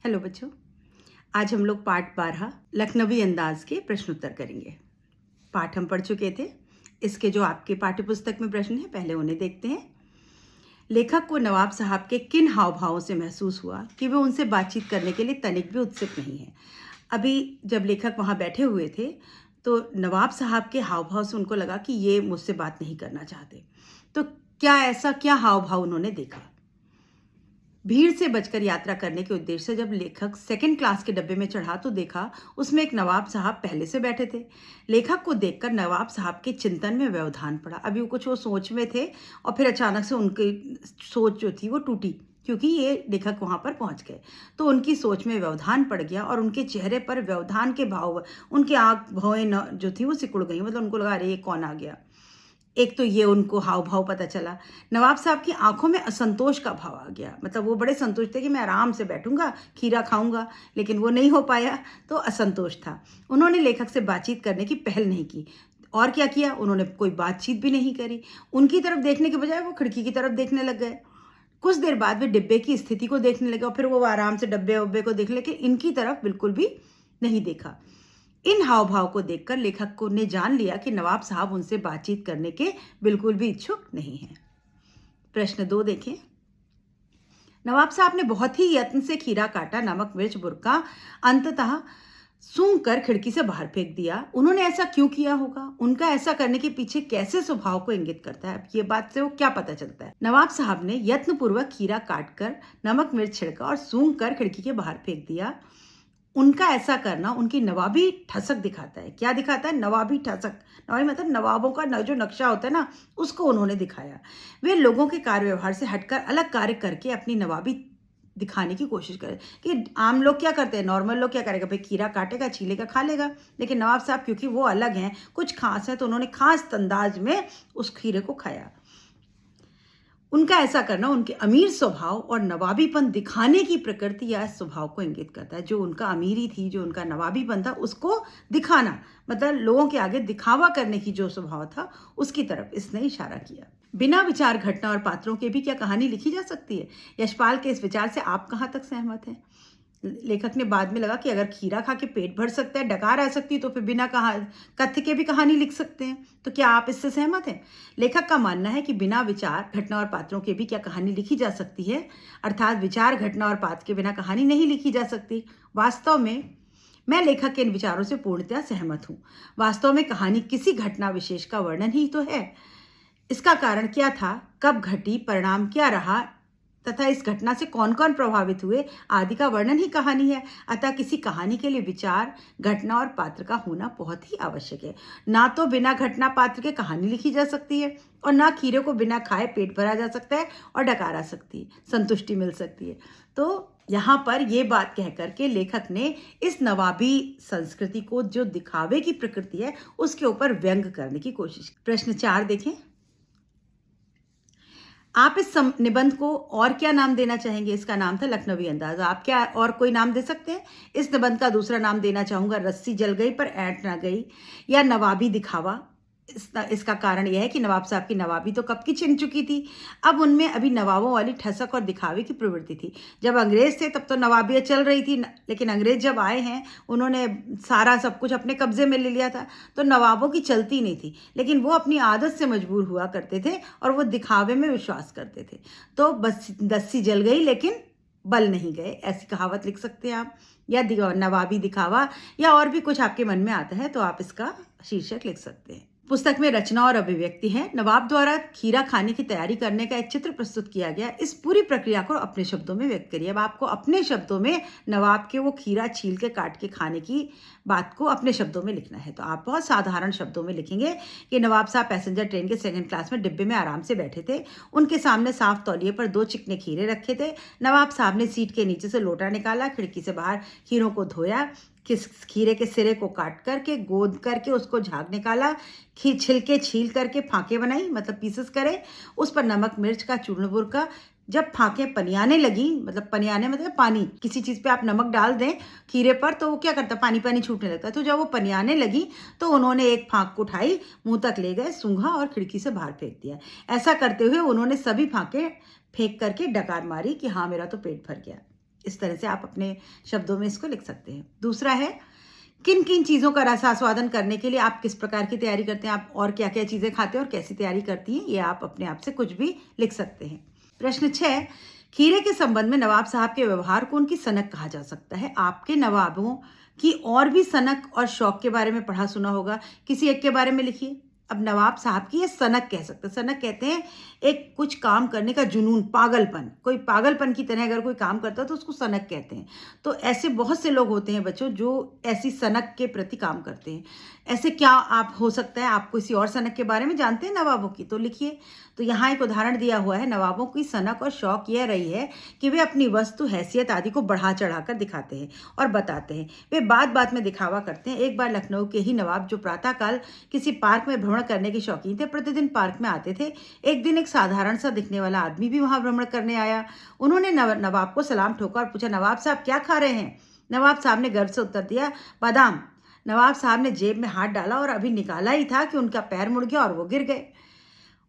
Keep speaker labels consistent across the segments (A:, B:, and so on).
A: Hello बच्चों, आज हम लोग पाठ 12 लखनवी अंदाज के प्रश्न उत्तर करेंगे। पाठ हम पढ़ चुके थे। इसके जो आपके पाठ्य पुस्तक में प्रश्न हैं पहले उन्हें देखते हैं। लेखक को नवाब साहब के किन हाव भावों से महसूस हुआ कि वे उनसे बातचीत करने के लिए तनिक भी उत्सुक नहीं है। अभी जब लेखक वहाँ बैठे हुए थे तो नवाब साहब के हाव भाव से उनको लगा कि ये मुझसे बात नहीं करना चाहते। तो क्या हाव भाव उन्होंने देखा। भीड़ से बचकर यात्रा करने के उद्देश्य से जब लेखक सेकंड क्लास के डब्बे में चढ़ा तो देखा उसमें एक नवाब साहब पहले से बैठे थे। लेखक को देखकर नवाब साहब के चिंतन में व्यवधान पड़ा। अभी वो सोच में थे और फिर अचानक से उनकी सोच जो थी वो टूटी, क्योंकि ये लेखक वहां पर पहुंच गए तो उनकी सोच में व्यवधान पड़ गया और उनके चेहरे पर व्यवधान के भाव, उनकी आंख भौएं जो थी वो सिकुड़ गई। मतलब उनको लगा अरे ये कौन आ गया। एक तो ये उनको हाव भाव पता चला। नवाब साहब की आंखों में असंतोष का भाव आ गया। मतलब वो बड़े संतुष्ट थे कि मैं आराम से बैठूंगा, खीरा खाऊंगा, लेकिन वो नहीं हो पाया तो असंतोष था। उन्होंने लेखक से बातचीत करने की पहल नहीं की। और क्या किया, उन्होंने कोई बातचीत भी नहीं करी। उनकी तरफ देखने के बजाय वो खिड़की की तरफ देखने लग गए। कुछ देर बाद वे डिब्बे की स्थिति को देखने लगे और फिर वो आराम से डब्बे वब्बे को देख लेके इनकी तरफ बिल्कुल भी नहीं देखा। इन हाव भाव को देखकर लेखक को ने जान लिया कि नवाब साहब उनसे बातचीत करने के बिल्कुल भी इच्छुक नहीं हैं। प्रश्न 2 देखें। नवाब साहब ने बहुत ही यत्न से खीरा काटा, नमक मिर्च बुरका अंततः सूंघ कर खिड़की से बाहर फेंक दिया। उन्होंने ऐसा क्यों किया होगा, उनका ऐसा करने के पीछे कैसे स्वभाव को इंगित करता है, ये बात से वो क्या पता चलता है। नवाब साहब ने यत्नपूर्वक खीरा काटकर नमक मिर्च छिड़का और सूंघ कर खिड़की के बाहर फेंक दिया। उनका ऐसा करना उनकी नवाबी ठसक दिखाता है। क्या दिखाता है? नवाबी ठसक। नवाबी मतलब नवाबों का जो नक्शा होता है ना, उसको उन्होंने दिखाया। वे लोगों के कार्य व्यवहार से हटकर अलग कार्य करके अपनी नवाबी दिखाने की कोशिश करें। कि आम लोग क्या करते हैं, नॉर्मल लोग क्या करेगा, भाई खीरा काटेगा, छीलेगा, खा लेगा। लेकिन नवाब साहब क्योंकि वो अलग हैं, कुछ खास है, तो उन्होंने खास अंदाज में उस खीरे को खाया। उनका ऐसा करना उनके अमीर स्वभाव और नवाबीपन दिखाने की प्रकृति या स्वभाव को इंगित करता है। जो उनका अमीरी थी, जो उनका नवाबीपन था, उसको दिखाना, मतलब लोगों के आगे दिखावा करने की जो स्वभाव था उसकी तरफ इसने इशारा किया। बिना विचार घटना और पात्रों के भी क्या कहानी लिखी जा सकती है? यशपाल के इस विचार से आप कहाँ तक सहमत हैं? लेखक ने बाद में लगा कि अगर खीरा खा के पेट भर सकता है, डकार आ सकती है, तो फिर बिना कथ्य के भी कहानी लिख सकते हैं। तो क्या आप इससे सहमत हैं? लेखक का मानना है कि बिना विचार घटना और पात्रों के भी क्या कहानी लिखी जा सकती है, अर्थात विचार घटना और पात्र के बिना कहानी नहीं लिखी जा सकती। वास्तव में मैं लेखक के इन विचारों से पूर्णतः सहमत हूँ। वास्तव में कहानी किसी घटना विशेष का वर्णन ही तो है। इसका कारण क्या था, कब घटी, परिणाम क्या रहा तथा इस घटना से कौन कौन प्रभावित हुए आदि का वर्णन ही कहानी है। अतः किसी कहानी के लिए विचार, घटना और पात्र का होना बहुत ही आवश्यक है। ना तो बिना घटना पात्र के कहानी लिखी जा सकती है और ना खीरे को बिना खाए पेट भरा जा सकता है और डकार आ सकती है, संतुष्टि मिल सकती है। तो यहाँ पर ये बात कह करके लेखक ने इस नवाबी संस्कृति को, जो दिखावे की प्रकृति है, उसके ऊपर व्यंग करने की कोशिश की। प्रश्न 4 देखें। आप इस निबंध को और क्या नाम देना चाहेंगे? इसका नाम था लखनवी अंदाज। आप क्या और कोई नाम दे सकते हैं? इस निबंध का दूसरा नाम देना चाहूंगा रस्सी जल गई पर ऐंठ ना गई, या नवाबी दिखावा। इसका कारण यह है कि नवाब साहब की नवाबी तो कब की छिन चुकी थी, अब उनमें अभी नवाबों वाली ठसक और दिखावे की प्रवृत्ति थी। जब अंग्रेज थे तब तो नवाबियत चल रही थी, लेकिन अंग्रेज जब आए हैं उन्होंने सारा सब कुछ अपने कब्जे में ले लिया था, तो नवाबों की चलती नहीं थी। लेकिन वो अपनी आदत से मजबूर हुआ करते थे और वो दिखावे में विश्वास करते थे। तो बस रस्सी जल गई लेकिन बल नहीं गए, ऐसी कहावत लिख सकते हैं आप, या नवाबी दिखावा, या और भी कुछ आपके मन में आता है तो आप इसका शीर्षक लिख सकते हैं। पुस्तक में रचना और अभिव्यक्ति है। नवाब द्वारा खीरा खाने की तैयारी करने का एक चित्र प्रस्तुत किया गया। इस पूरी प्रक्रिया को अपने शब्दों में व्यक्त करिए। अब आपको अपने शब्दों में नवाब के वो खीरा छील के काट के खाने की बात को अपने शब्दों में लिखना है। तो आप बहुत साधारण शब्दों में लिखेंगे कि नवाब साहब पैसेंजर ट्रेन के सेकंड क्लास में डिब्बे में आराम से बैठे थे। उनके सामने साफ तौलिए पर 2 चिकने खीरे रखे थे। नवाब साहब ने सीट के नीचे से लोटा निकाला, खिड़की से बाहर खीरों को धोया, खीरे के सिरे को काट करके गोद करके उसको झाग निकाला, छिलके छील करके फांके बनाई, मतलब पीसेस करे, उस पर नमक मिर्च का चूर्ण बुरका। जब फांके पनियाने लगी, मतलब पनियाने मतलब पानी, किसी चीज पे आप नमक डाल दें खीरे पर तो वो क्या करता है, पानी पानी छूटने लगता है। तो जब वो पनियाने लगी तो उन्होंने एक फांक को उठाई, मुंह तक ले गए, सूंघा और खिड़की से बाहर फेंक दिया। ऐसा करते हुए उन्होंने सभी फांके फेंक करके डकार मारी कि हाँ मेरा तो पेट भर गया। इस तरह से आप अपने शब्दों में इसको लिख सकते हैं। दूसरा है, किन किन चीज़ों का रसास्वादन करने के लिए आप किस प्रकार की तैयारी करते हैं, आप और क्या क्या चीज़ें खाते हैं और कैसी तैयारी करती हैं, ये आप अपने आप से कुछ भी लिख सकते हैं। प्रश्न 6, खीरे के संबंध में नवाब साहब के व्यवहार को उनकी सनक कहा जा सकता है। आपके नवाबों की और भी सनक और शौक के बारे में पढ़ा सुना होगा, किसी एक के बारे में लिखिए। अब नवाब साहब की ये सनक कह सकते हैं। सनक कहते हैं एक कुछ काम करने का जुनून, पागलपन। कोई पागलपन की तरह अगर कोई काम करता है तो उसको सनक कहते हैं। तो ऐसे बहुत से लोग होते हैं बच्चों जो ऐसी सनक के प्रति काम करते हैं। ऐसे क्या आप हो सकता है, आप किसी और सनक के बारे में जानते हैं नवाबों की, तो लिखिए। तो यहाँ एक उदाहरण दिया हुआ है। नवाबों की सनक और शौक यह रही है कि वे अपनी वस्तु, हैसियत आदि को बढ़ा चढ़ाकर दिखाते हैं और बताते हैं। वे बात बात में दिखावा करते हैं। एक बार लखनऊ के ही नवाब, जो प्रातःकाल किसी पार्क में भ्रमण करने के शौकीन थे, प्रतिदिन पार्क में आते थे। एक दिन एक साधारण सा दिखने वाला आदमी भी वहां भ्रमण करने आया। उन्होंने नवाब को सलाम ठोका और पूछा, नवाब साहब क्या खा रहे हैं? नवाब साहब ने गर्व से उत्तर दिया, बादाम। नवाब साहब ने जेब में हाथ डाला और अभी निकाला ही था कि उनका पैर मुड़ गया और वो गिर गए।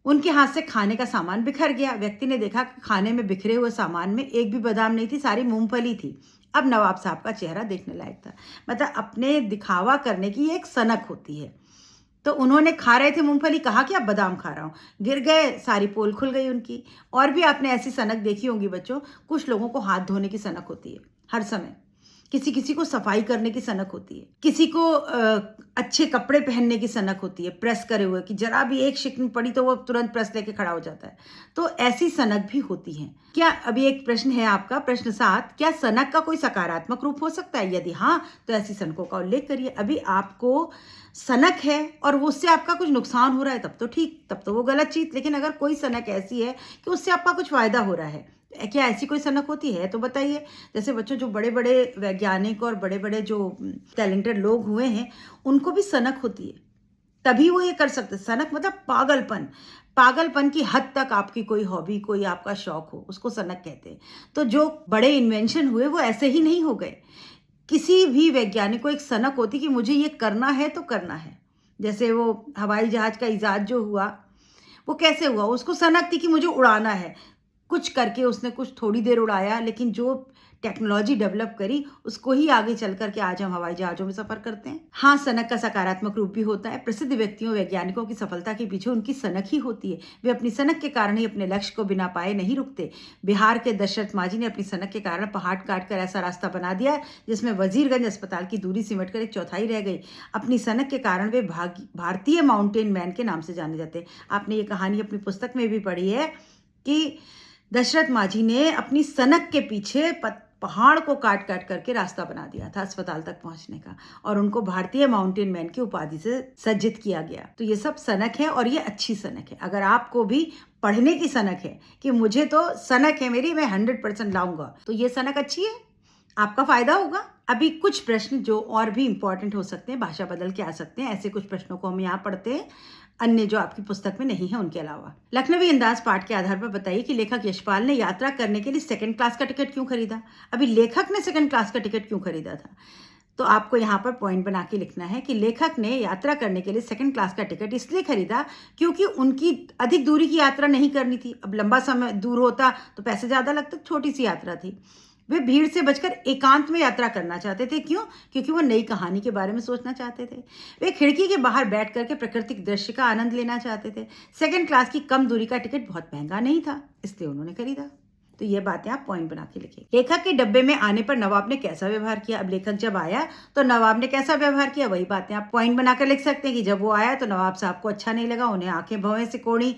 A: उनके हाथ से खाने का सामान बिखर गया। व्यक्ति ने देखा कि खाने में बिखरे हुए सामान में एक भी बादाम नहीं थी, सारी मूंगफली थी। अब नवाब साहब का चेहरा देखने लायक था। मतलब अपने दिखावा करने की एक सनक होती है। तो उन्होंने खा रहे थे मूंगफली, कहा कि अब बादाम खा रहा हूँ, गिर गए, सारी पोल खुल गई उनकी। और भी आपने ऐसी सनक देखी होगी बच्चों। कुछ लोगों को हाथ धोने की सनक होती है हर समय, किसी किसी को सफाई करने की सनक होती है, किसी को अच्छे कपड़े पहनने की सनक होती है, प्रेस करे हुए, कि जरा भी एक शिकन पड़ी तो वो तुरंत प्रेस लेके खड़ा हो जाता है। तो ऐसी सनक भी होती है। क्या, अभी एक प्रश्न है आपका, प्रश्न 7, क्या सनक का कोई सकारात्मक रूप हो सकता है? यदि हाँ, तो ऐसी सनकों का उल्लेख करिए। अभी आपको सनक है और वो उससे आपका कुछ नुकसान हो रहा है, तब तो ठीक, तब तो वो गलत चीज। लेकिन अगर कोई सनक ऐसी है कि उससे आपका कुछ फायदा हो रहा है, क्या ऐसी कोई सनक होती है? तो बताइए। जैसे बच्चों, जो बड़े बड़े वैज्ञानिक और बड़े बड़े जो टैलेंटेड लोग हुए हैं, उनको भी सनक होती है, तभी वो ये कर सकते। सनक मतलब पागलपन, पागलपन की हद तक आपकी कोई हॉबी, कोई आपका शौक हो, उसको सनक कहते हैं। तो जो बड़े इन्वेंशन हुए वो ऐसे ही नहीं हो गए। किसी भी वैज्ञानिक को एक सनक होती कि मुझे ये करना है तो करना है। जैसे वो हवाई जहाज का इजाद जो हुआ, वो कैसे हुआ? उसको सनक थी कि मुझे उड़ाना है। कुछ करके उसने कुछ थोड़ी देर उड़ाया, लेकिन जो टेक्नोलॉजी डेवलप करी उसको ही आगे चल करके आज हम हवाई जहाज़ों में सफ़र करते हैं। हाँ, सनक का सकारात्मक रूप भी होता है। प्रसिद्ध व्यक्तियों, वैज्ञानिकों की सफलता के पीछे उनकी सनक ही होती है। वे अपनी सनक के कारण ही अपने लक्ष्य को बिना पाए नहीं रुकते। बिहार के दशरथ माझी ने अपनी सनक के कारण पहाड़ काट कर ऐसा रास्ता बना दिया जिसमें वजीरगंज अस्पताल की दूरी सिमट कर 1/4 रह गई। अपनी सनक के कारण वे भारतीय माउंटेन मैन के नाम से जाने जाते हैं। आपने ये कहानी अपनी पुस्तक में भी पढ़ी है कि दशरथ माझी ने अपनी सनक के पीछे पहाड़ को काट काट करके रास्ता बना दिया था अस्पताल तक पहुंचने का, और उनको भारतीय माउंटेन मैन की उपाधि से सज्जित किया गया। तो ये सब सनक है और ये अच्छी सनक है। अगर आपको भी पढ़ने की सनक है कि मुझे तो सनक है मेरी, मैं 100% लाऊंगा, तो ये सनक अच्छी है, आपका फायदा होगा। अभी कुछ प्रश्न जो और भी इंपॉर्टेंट हो सकते हैं, भाषा बदल के आ सकते हैं, ऐसे कुछ प्रश्नों को हम यहाँ पढ़ते हैं, अन्य जो आपकी पुस्तक में नहीं है उनके अलावा। लखनवी अंदाज पाठ के आधार पर बताइए कि लेखक यशपाल ने यात्रा करने के लिए 2nd क्लास का टिकट क्यों खरीदा? अभी लेखक ने 2nd क्लास का टिकट क्यों खरीदा था? तो आपको यहाँ पर पॉइंट बना के लिखना है कि लेखक ने यात्रा करने के लिए 2nd क्लास का टिकट इसलिए खरीदा क्योंकि उनकी अधिक दूरी की यात्रा नहीं करनी थी। अब लंबा समय दूर होता तो पैसे ज़्यादा लगते, छोटी सी यात्रा थी। वे भीड़ से बचकर एकांत में यात्रा करना चाहते थे। क्यों? क्योंकि वो नई कहानी के बारे में सोचना चाहते थे। वे खिड़की के बाहर बैठ करके प्राकृतिक दृश्य का आनंद लेना चाहते थे। 2nd क्लास की कम दूरी का टिकट बहुत महंगा नहीं था, इसलिए उन्होंने खरीदा। तो ये बातें आप पॉइंट बना के लिखिए। लेखक के डब्बे में आने पर नवाब ने कैसा व्यवहार किया? अब लेखक जब आया तो नवाब ने कैसा व्यवहार किया, वही बातें आप पॉइंट बनाकर लिख सकते हैं कि जब वो आया तो नवाब साहब को अच्छा नहीं लगा, उन्हें आंखें भौं से कोड़ी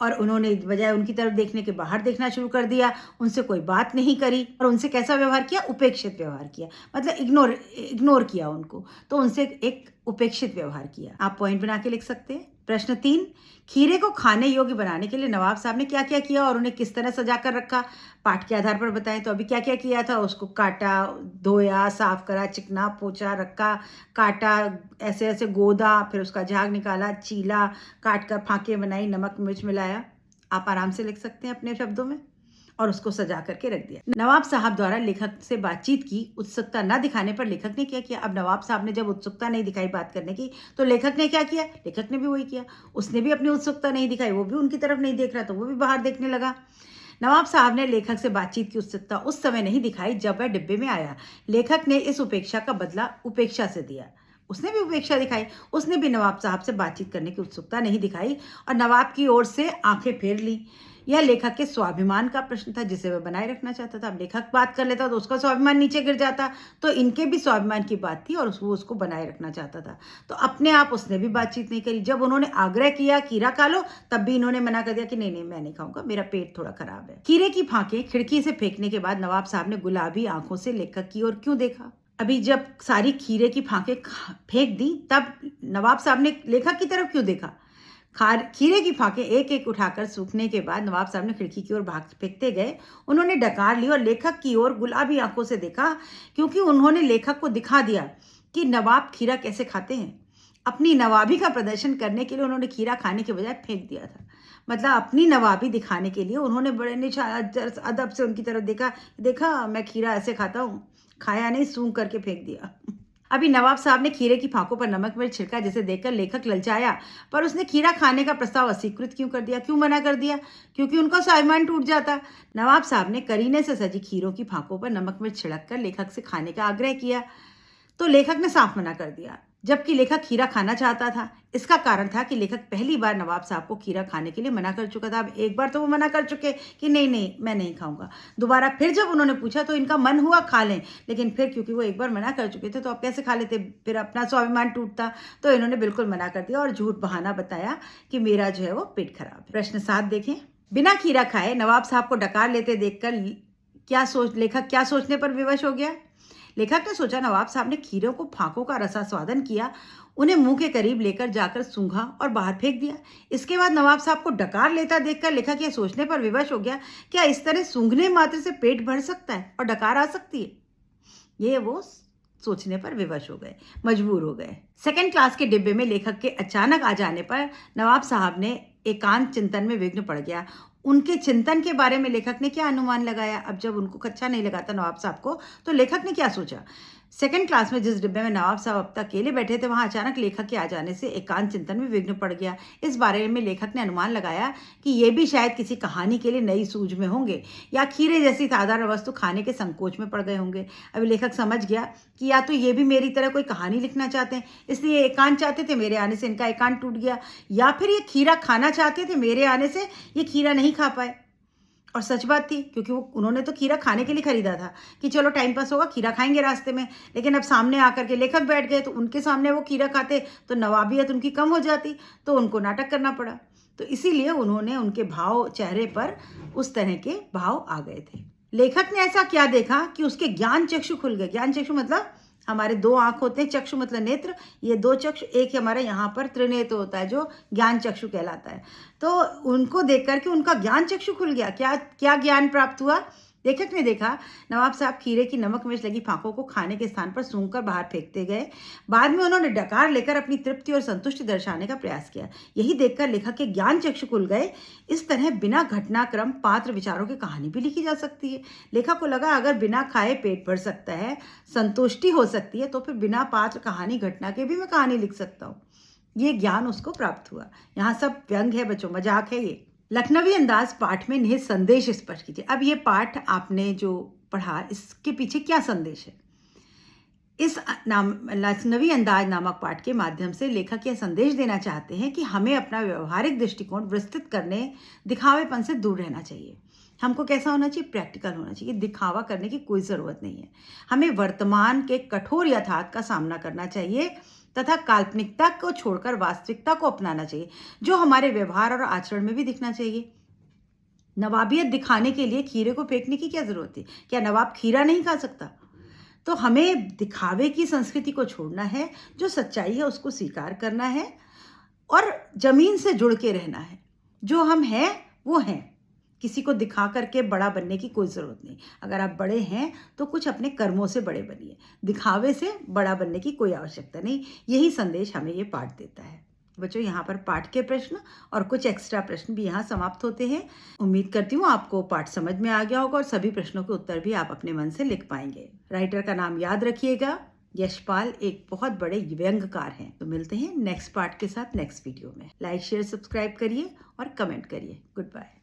A: और उन्होंने बजाय उनकी तरफ देखने के बाहर देखना शुरू कर दिया, उनसे कोई बात नहीं करी और उनसे कैसा व्यवहार किया? उपेक्षित व्यवहार किया, मतलब इग्नोर किया उनको, तो उनसे एक उपेक्षित व्यवहार किया। आप पॉइंट बना के लिख सकते हैं। प्रश्न 3, खीरे को खाने योग्य बनाने के लिए नवाब साहब ने क्या क्या किया और उन्हें किस तरह सजा कर रखा? पाठ के आधार पर बताएं। तो अभी क्या क्या किया था? उसको काटा, धोया, साफ करा, चिकना पोछा, रखा, काटा, ऐसे ऐसे गोदा, फिर उसका झाग निकाला, चीला, काट कर फांके बनाई, नमक मिर्च मिलाया। आप आराम से लिख सकते हैं अपने शब्दों में, और उसको सजा करके रख दिया। नवाब साहब द्वारा लेखक से बातचीत की उत्सुकता न दिखाने पर लेखक ने क्या किया? अब नवाब साहब ने जब उत्सुकता नहीं दिखाई बात करने की, तो लेखक ने क्या किया? लेखक ने भी वही किया, उसने भी अपनी उत्सुकता नहीं दिखाई, वो भी उनकी तरफ नहीं देख रहा, तो वो भी बाहर देखने लगा। नवाब साहब ने लेखक से बातचीत की उत्सुकता उस समय नहीं दिखाई जब वह डिब्बे में आया। लेखक ने इस उपेक्षा का बदला उपेक्षा से दिया। उसने भी उपेक्षा दिखाई। उसने भी नवाब साहब से बातचीत करने की उत्सुकता नहीं दिखाई और नवाब की ओर से आंखें फेर ली। यह लेखक के स्वाभिमान का प्रश्न था जिसे वह बनाए रखना चाहता था। अब लेखक बात कर लेता तो उसका स्वाभिमान नीचे गिर जाता, तो इनके भी स्वाभिमान की बात थी और वो उसको बनाए रखना चाहता था। तो अपने आप उसने भी बातचीत नहीं करी। जब उन्होंने आग्रह किया खीरा खा लो, तब भी इन्होंने मना कर दिया कि नहीं मैं नहीं खाऊंगा, मेरा पेट थोड़ा खराब है। खीरे की फांके खिड़की से फेंकने के बाद नवाब साहब ने गुलाबी आंखों से लेखक की ओर क्यों देखा? अभी जब सारी खीरे की फांके फेंक दी तब नवाब साहब ने लेखक की तरफ क्यों देखा? खीरे की फांके एक एक उठाकर सूखने के बाद नवाब साहब ने खिड़की की ओर भाग फेंकते गए। उन्होंने डकार ली और लेखक की ओर गुलाबी आंखों से देखा, क्योंकि उन्होंने लेखक को दिखा दिया कि नवाब खीरा कैसे खाते हैं। अपनी नवाबी का प्रदर्शन करने के लिए उन्होंने खीरा खाने के बजाय फेंक दिया था। मतलब अपनी नवाबी दिखाने के लिए उन्होंने बड़े अदब से उनकी तरफ देखा मैं खीरा ऐसे खाता हूँ, खाया नहीं, सूंघ करके फेंक दिया। अभी नवाब साहब ने खीरे की फांकों पर नमक मिर्च छिड़का, जिसे देखकर लेखक ललचाया। पर उसने खीरा खाने का प्रस्ताव अस्वीकृत क्यों कर दिया, क्यों मना कर दिया? क्योंकि उनका स्वाभिमान टूट जाता। नवाब साहब ने करीने से सजी खीरों की फांकों पर नमक मिर्च छिड़क कर लेखक से खाने का आग्रह किया, तो लेखक ने साफ मना कर दिया, जबकि लेखक खीरा खाना चाहता था। इसका कारण था कि लेखक पहली बार नवाब साहब को खीरा खाने के लिए मना कर चुका था। अब एक बार तो वो मना कर चुके कि नहीं मैं नहीं खाऊंगा। दोबारा फिर जब उन्होंने पूछा तो इनका मन हुआ खा लें, लेकिन फिर क्योंकि वो एक बार मना कर चुके थे तो अब कैसे खा लेते, फिर अपना स्वाभिमान टूटता। तो इन्होंने बिल्कुल मना कर दिया और झूठ बहाना बताया कि मेरा जो है वो पेट खराब है। प्रश्न 7 देखें। बिना खीरा खाए नवाब साहब को डकार लेते देखकर लेखक क्या सोचने पर विवश हो गया? लेखक ने सोचा नवाब साहब ने खीरों को फांकों का रसास्वादन किया, उन्हें मुंह के करीब लेकर जाकर सूंघा और बाहर फेंक दिया। इसके बाद नवाब साहब को डकार लेता देखकर लेखक यह सोचने पर विवश हो गया, क्या इस तरह सूंघने मात्र से पेट भर सकता है और डकार आ सकती है? ये वो सोचने पर विवश हो गए, मजबूर हो गए। सेकंड क्लास के डिब्बे में लेखक के अचानक आ जाने पर नवाब साहब ने एकांत चिंतन में विघ्न पड़ गया। उनके चिंतन के बारे में लेखक ने क्या अनुमान लगाया? अब जब उनको अच्छा नहीं लगा था नवाब साहब को, तो लेखक ने क्या सोचा? सेकंड क्लास में जिस डिब्बे में नवाब साहब अब तक अकेले बैठे थे, वहां अचानक लेखक के आ जाने से एकांत चिंतन में विघ्न पड़ गया। इस बारे में लेखक ने अनुमान लगाया कि ये भी शायद किसी कहानी के लिए नई सूझ में होंगे या खीरे जैसी साधारण वस्तु खाने के संकोच में पड़ गए होंगे। अभी लेखक समझ गया कि या तो ये भी मेरी तरह कोई कहानी लिखना चाहते हैं, इसलिए एकांत चाहते थे, मेरे आने से इनका एकांत टूट गया, या फिर ये खीरा खाना चाहते थे, मेरे आने से ये खीरा नहीं खा पाए। और सच बात थी, क्योंकि उन्होंने तो खीरा खाने के लिए खरीदा था कि चलो टाइम पास होगा, खीरा खाएंगे रास्ते में। लेकिन अब सामने आकर के लेखक बैठ गए तो उनके सामने वो खीरा खाते तो नवाबियत उनकी कम हो जाती, तो उनको नाटक करना पड़ा। तो इसीलिए उनके भाव चेहरे पर उस तरह के भाव आ गए थे। लेखक ने ऐसा क्या देखा कि उसके ज्ञान चक्षु खुल गए। ज्ञान चक्षु मतलब हमारे 2 आंख होते हैं, चक्षु मतलब नेत्र, ये 2 चक्षु, एक हमारे यहाँ पर त्रिनेत्र होता है जो ज्ञान चक्षु कहलाता है। तो उनको देख करके उनका ज्ञान चक्षु खुल गया। क्या ज्ञान प्राप्त हुआ? लेखक ने देखा नवाब साहब खीरे की नमक मिर्च लगी फांकों को खाने के स्थान पर सूंघकर बाहर फेंकते गए। बाद में उन्होंने डकार लेकर अपनी तृप्ति और संतुष्टि दर्शाने का प्रयास किया। यही देखकर लेखक के ज्ञान चक्षु खुल गए। इस तरह बिना घटनाक्रम पात्र विचारों की कहानी भी लिखी जा सकती है। लेखक को लगा अगर बिना खाए पेट भर सकता है, संतुष्टि हो सकती है, तो फिर बिना पात्र कहानी घटना के भी मैं कहानी लिख सकता हूँ। ये ज्ञान उसको प्राप्त हुआ। यहाँ सब व्यंग है बच्चों, मजाक है ये। लखनवी अंदाज पाठ में निहित संदेश स्पष्ट कीजिए। अब ये पाठ आपने जो पढ़ा, इसके पीछे क्या संदेश है? इस लखनवी अंदाज नामक पाठ के माध्यम से लेखक यह संदेश देना चाहते हैं कि हमें अपना व्यवहारिक दृष्टिकोण विस्तृत करने, दिखावेपन से दूर रहना चाहिए। हमको कैसा होना चाहिए? प्रैक्टिकल होना चाहिए। दिखावा करने की कोई ज़रूरत नहीं है। हमें वर्तमान के कठोर यथार्थ का सामना करना चाहिए तथा काल्पनिकता को छोड़कर वास्तविकता को अपनाना चाहिए, जो हमारे व्यवहार और आचरण में भी दिखना चाहिए। नवाबियत दिखाने के लिए खीरे को फेंकने की क्या जरूरत है? क्या नवाब खीरा नहीं खा सकता? तो हमें दिखावे की संस्कृति को छोड़ना है, जो सच्चाई है उसको स्वीकार करना है और जमीन से जुड़ के रहना है। जो हम हैं वो हैं। किसी को दिखा करके बड़ा बनने की कोई ज़रूरत नहीं। अगर आप बड़े हैं तो कुछ अपने कर्मों से बड़े बनिए, दिखावे से बड़ा बनने की कोई आवश्यकता नहीं। यही संदेश हमें ये पाठ देता है। बच्चों, यहाँ पर पाठ के प्रश्न और कुछ एक्स्ट्रा प्रश्न भी यहाँ समाप्त होते हैं। उम्मीद करती हूँ आपको पाठ समझ में आ गया होगा और सभी प्रश्नों के उत्तर भी आप अपने मन से लिख पाएंगे। राइटर का नाम याद रखिएगा, यशपाल एक बहुत बड़े व्यंग्यकार हैं। तो मिलते हैं नेक्स्ट पार्ट के साथ नेक्स्ट वीडियो में। लाइक शेयर सब्सक्राइब करिए और कमेंट करिए। Good bye.